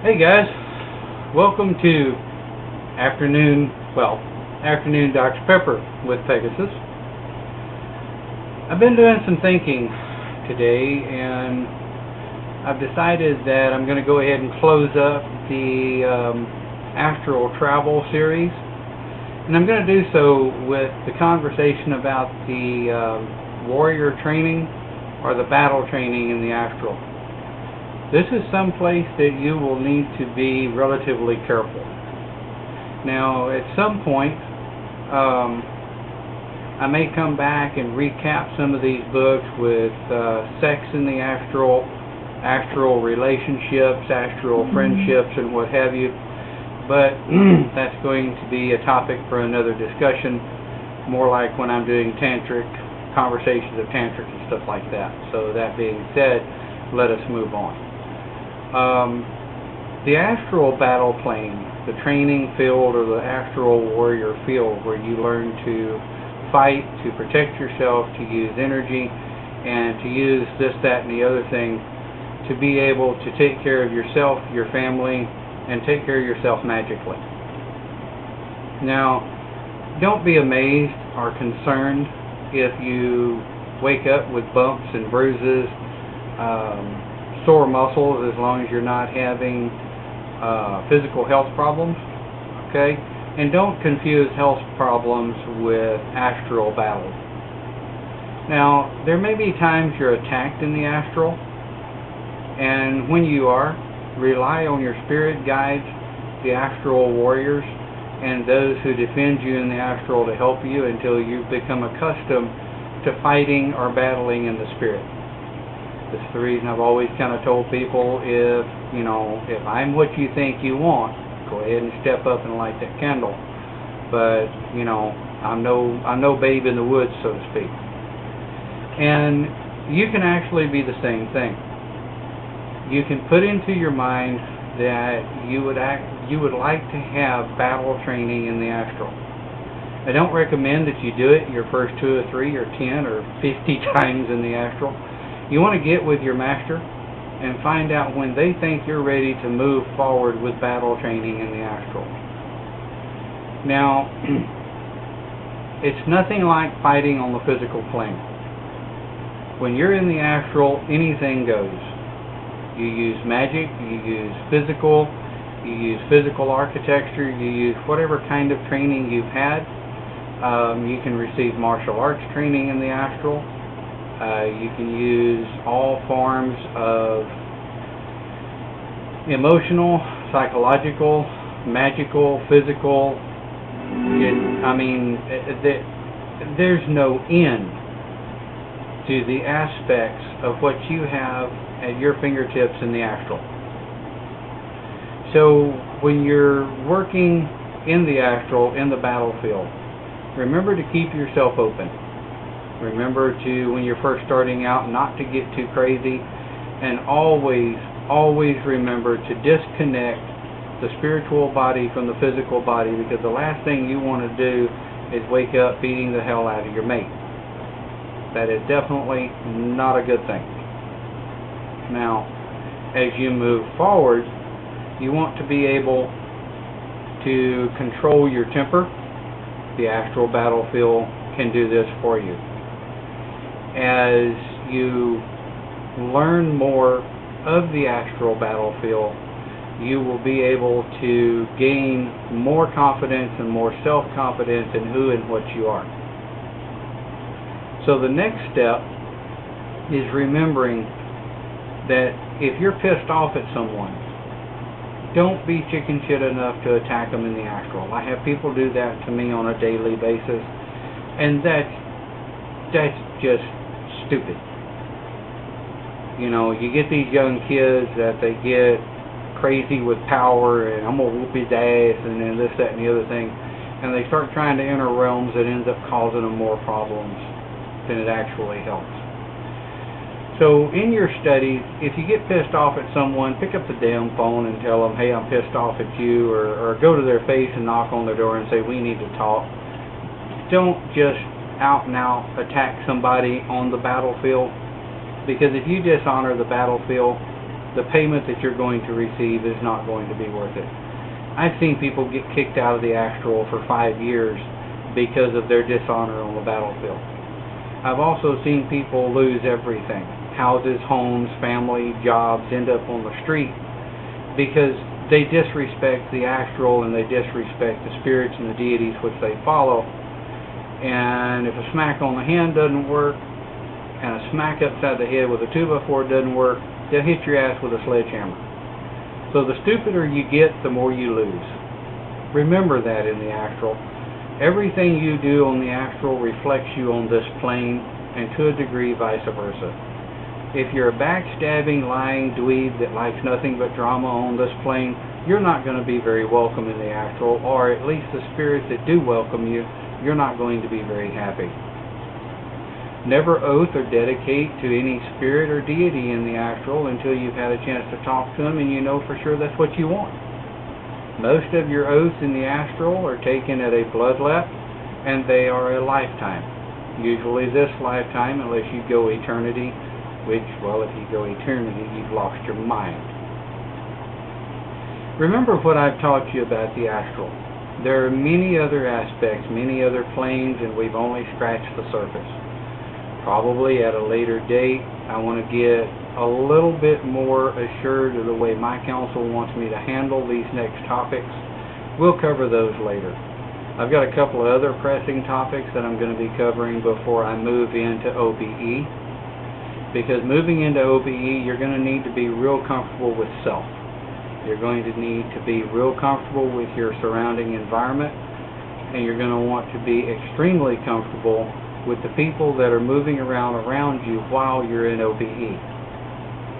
Hey guys, welcome to afternoon Dr. Pepper with Pegasus. I've been doing some thinking today, and I've decided that I'm going to go ahead and close up the Astral Travel series, and I'm going to do so with the conversation about the warrior training or the battle training in the Astral. This is some place that you will need to be relatively careful. Now, at some point, I may come back and recap some of these books with sex in the astral, astral relationships, astral friendships, and what have you. But that's going to be a topic for another discussion, more like when I'm doing tantric conversations of tantric and stuff like that. So that being said, let us move on. The astral battle plane, the training field, or the astral warrior field, where you learn to fight, to protect yourself, to use energy, and to use this, that, and the other thing to be able to take care of yourself, your family, and take care of yourself magically. Now, don't be amazed or concerned if you wake up with bumps and bruises, sore muscles, as long as you're not having physical health problems, okay? And don't confuse health problems with astral battles. Now, there may be times you're attacked in the astral, and when you are, rely on your spirit guides, the astral warriors, and those who defend you in the astral to help you until you become accustomed to fighting or battling in the spirit. That's the reason I've always kind of told people, if I'm what you think you want, go ahead and step up and light that candle. But, I'm no babe in the woods, so to speak. And you can actually be the same thing. You can put into your mind that you would like to have battle training in the astral. I don't recommend that you do it your first 2 or 3 or 10 or 50 times in the astral. You want to get with your master and find out when they think you're ready to move forward with battle training in the astral. Now, it's nothing like fighting on the physical plane. When you're in the astral, anything goes. You use magic, you use physical architecture, you use whatever kind of training you've had. You can receive martial arts training in the astral. You can use all forms of emotional, psychological, magical, physical. There's no end to the aspects of what you have at your fingertips in the astral. So when you're working in the astral, in the battlefield, remember to keep yourself open. Remember to, when you're first starting out, not to get too crazy, and always remember to disconnect the spiritual body from the physical body, because the last thing you want to do is wake up beating the hell out of your mate. That is definitely not a good thing. Now, as you move forward, you want to be able to control your temper. The astral battlefield can do this for you. As you learn more of the astral battlefield, you will be able to gain more confidence and more self-confidence in who and what you are. So the next step is remembering that if you're pissed off at someone, don't be chicken shit enough to attack them in the astral. I have people do that to me on a daily basis, and that's just stupid. You get these young kids that they get crazy with power, and I'm gonna whoop his ass, and then this, that, and the other thing, and they start trying to enter realms that ends up causing them more problems than it actually helps. So in your studies, if you get pissed off at someone, pick up the damn phone and tell them, hey, I'm pissed off at you, or go to their face and knock on their door and say, we need to talk. Don't just out and out attack somebody on the battlefield, because if you dishonor the battlefield, the payment that you're going to receive is not going to be worth it. I've seen people get kicked out of the astral for 5 years because of their dishonor on the battlefield. I've also seen people lose everything. Houses, homes, family, jobs, end up on the street because they disrespect the astral and they disrespect the spirits and the deities which they follow. And if a smack on the hand doesn't work and a smack upside the head with a 2x4 doesn't work, they'll hit your ass with a sledgehammer. So the stupider you get, the more you lose. Remember that in the astral. Everything you do on the astral reflects you on this plane, and to a degree vice versa. If you're a backstabbing, lying dweeb that likes nothing but drama on this plane, you're not going to be very welcome in the astral, or at least the spirits that do welcome you, you're not going to be very happy. Never oath or dedicate to any spirit or deity in the astral until you've had a chance to talk to them and you know for sure that's what you want. Most of your oaths in the astral are taken at a bloodlet, and they are a lifetime. Usually this lifetime, unless you go eternity, which, well, if you go eternity, you've lost your mind. Remember what I've taught you about the astral. There are many other aspects, many other planes, and we've only scratched the surface. Probably at a later date, I want to get a little bit more assured of the way my council wants me to handle these next topics. We'll cover those later. I've got a couple of other pressing topics that I'm going to be covering before I move into OBE. Because moving into OBE, you're going to need to be real comfortable with self. You're going to need to be real comfortable with your surrounding environment, and you're going to want to be extremely comfortable with the people that are moving around you while you're in OBE.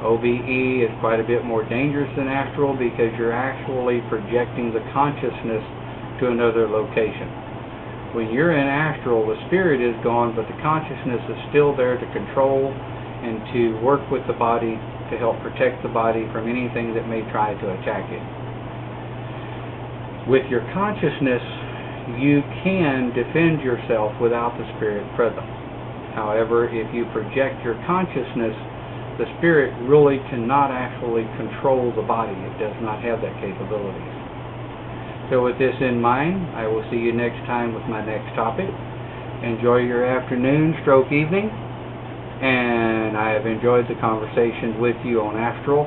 OBE is quite a bit more dangerous than astral because you're actually projecting the consciousness to another location. When you're in astral, the spirit is gone, but the consciousness is still there to control and to work with the body to help protect the body from anything that may try to attack it. With your consciousness, you can defend yourself without the spirit present. However, if you project your consciousness, the spirit really cannot actually control the body. It does not have that capability. So with this in mind, I will see you next time with my next topic. Enjoy your afternoon, stroke evening, and I have enjoyed the conversation with you on astral.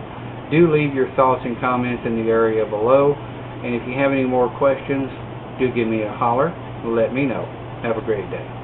Do leave your thoughts and comments in the area below, and if you have any more questions, do give me a holler and let me know. Have a great day.